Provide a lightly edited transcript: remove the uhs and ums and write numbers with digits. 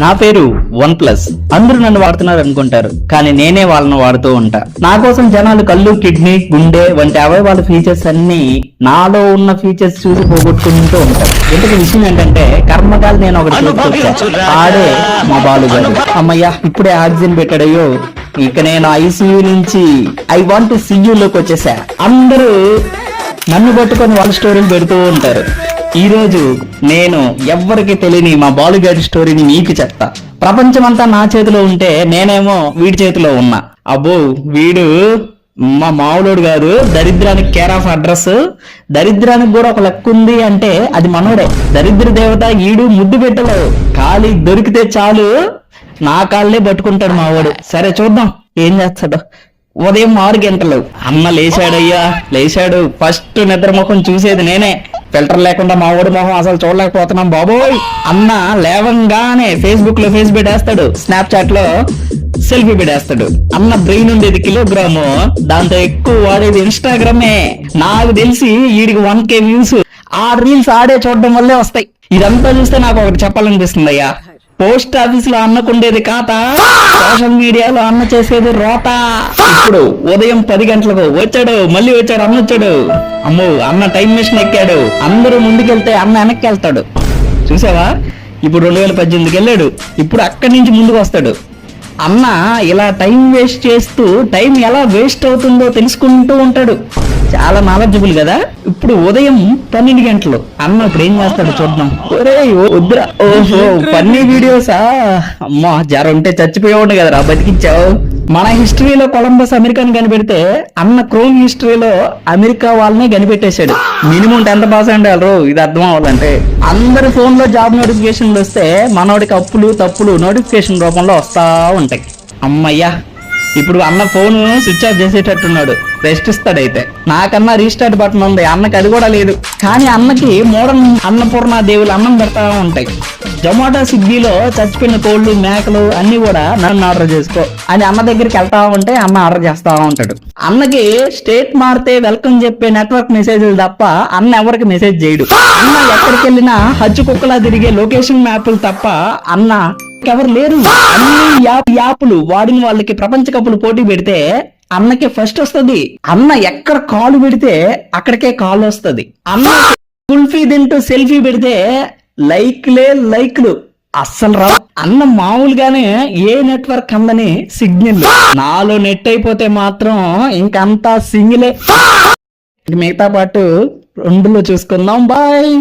నా పేరు OnePlus. అందరూ నన్ను వాడుతున్నారు అనుకుంటారు, కానీ నేనే వాళ్ళని వాడుతూ ఉంటా. నా కోసం జనాలు కళ్ళు, కిడ్నీ, గుండె వంటి అవయవాల ఫీచర్స్ అన్ని నాలో ఉన్న ఫీచర్స్ చూసి పోగొట్టుకుంటూ ఉంటారు. ఇంతకు విషయం ఏంటంటే కర్మకాలు నేను ఒకటి చూసుకొచ్చా. ఆడే మా బాలుగాడు. అమ్మయ్యా, ఇప్పుడే ఆక్సిజన్ పెట్టాడయ్యో. ఇక నేను ICU నుంచి I want to see you లోకి వచ్చేసా. అందరూ నన్ను పట్టుకొని వాళ్ళ స్టోరీలు పెడుతూ ఉంటారు. ఈ రోజు నేను ఎవ్వరికి తెలియని మా బాలుగాడి స్టోరీని మీకు చెప్తా. ప్రపంచమంతా నా చేతిలో ఉంటే నేనేమో వీడి చేతిలో ఉన్నా. అబ్బో, వీడు మా మావులోడు కాదు, దరిద్రానికి కేర్ ఆఫ్ అడ్రస్. దరిద్రానికి కూడా ఒక లెక్క ఉంది అంటే అది మనోడే. దరిద్ర దేవత ఈడు ముద్దు పెట్టలేవు. ఖాళీ దొరికితే చాలు నా కాళ్ళే పట్టుకుంటాడు మావాడు. సరే చూద్దాం ఏం చేస్తాడు. ఉదయం 6 గంటలు అన్న లేచాడయ్యా, లేచాడు. ఫస్ట్ నిద్ర ముఖం చూసేది నేనే. ఫిల్టర్ లేకుండా మా ఓడి మొహం అసలు చూడలేకపోతున్నాం బాబోయ్. అన్న లేవంగానే ఫేస్బుక్ లో ఫేస్ పెట్టేస్తాడు, స్నాప్చాట్ లో సెల్ఫీ పెట్టేస్తాడు. అన్న బ్రెయిన్ ఉండేది కిలోగ్రాము, దాంతో ఎక్కువ వాడేది ఇన్స్టాగ్రామే. నాకు తెలిసి వీడికి 1K వ్యూస్ ఆ రీల్స్ ఆడే చూడడం వల్లే వస్తాయి. ఇదంతా చూస్తే నాకు ఒకటి చెప్పాలనిపిస్తుంది అయ్యా. పోస్ట్ ఆఫీస్ లో అన్నకుండేది ఖాతా, సోషల్ మీడియాలో అన్న చేసేది రోత. ఇప్పుడు ఉదయం 10 గంటలకు వచ్చాడు, మళ్ళీ వచ్చాడు, అన్న వచ్చాడు. అమ్మో, అన్న టైం మెషిన్ ఎక్కాడు. అందరూ ముందుకెళ్తే అన్న వెనక్కి వెళ్తాడు. చూసావా, ఇప్పుడు 2018కి వెళ్ళాడు. ఇప్పుడు అక్కడి నుంచి ముందుకు వస్తాడు. అన్న ఇలా టైం వేస్ట్ చేస్తూ టైం ఎలా వేస్ట్ అవుతుందో తెలుసుకుంటూ ఉంటాడు. చాలా నాలెడ్జబుల్ కదా. ఇప్పుడు ఉదయం 12 గంటలు అన్న ఇప్పుడు ఏం చేస్తాడు చూద్దాం. వద్దురా, ఓహో ఫన్నీ వీడియోసా. అమ్మా, జ్వరం ఉంటే చచ్చిపోయేవాడు కదరా, బతికిచ్చావు. మన హిస్టరీలో కొలంబస్ అమెరికాని కనిపెడితే అన్న క్రోమ్ హిస్టరీలో అమెరికా వాళ్ళనే కనిపెట్టేశాడు. మినిమం 10th పాస్ అంటారు. ఇది అర్థం అవ్వాలంటే అందరి ఫోన్ లో జాబ్ నోటిఫికేషన్లు వస్తే మనోడికి అప్పులు తప్పులు నోటిఫికేషన్ రూపంలో వస్తా ఉంటాయి. అమ్మయ్యా, ఇప్పుడు అన్న ఫోన్ స్విచ్ ఆఫ్ చేసేటట్టున్నాడు. రెస్ట్ ఇస్తాడైతే. నాకన్నా రీస్టార్ట్ బటన్ ఉంది, అన్నకి అది కూడా లేదు. కానీ అన్నకి మోడర్న్ అన్నపూర్ణ దేవులు అన్నం పెడతా ఉంటాయి. జొమాటో, స్విగ్గీలో చచ్చిపోయిన కోళ్ళు, మేకలు అన్ని కూడా నన్ను ఆర్డర్ చేసుకో అని అన్న దగ్గరికి వెళ్తా ఉంటే అన్న ఆర్డర్ చేస్తా ఉంటాడు. అన్నకి స్టేట్ మారితే వెల్కమ్ చెప్పే నెట్వర్క్ మెసేజ్లు తప్ప అన్న ఎవరికి మెసేజ్ చేయడు. అన్న ఎక్కడికి వెళ్ళినా హజ్జు కుక్కలా తిరిగే లొకేషన్ మ్యాప్లు తప్ప అన్న ఎవరు లేరు. అన్ని యాప్లు వాడిన వాళ్ళకి ప్రపంచ కప్పులు పోటీ పెడితే అన్నకే ఫస్ట్ వస్తుంది. అన్న ఎక్కడ కాలు పెడితే అక్కడికే కాల్ వస్తుంది. అన్న కుల్ఫీ తింటూ సెల్ఫీ పెడితే లైక్లు అస్సలు రావు. అన్న మామూలుగానే ఏ నెట్వర్క్ అందని సిగ్నల్. నాలో నెట్ అయిపోతే మాత్రం ఇంకంతా సింగిలే. మిగతా పాటు 2లో చూసుకుందాం. బాయ్.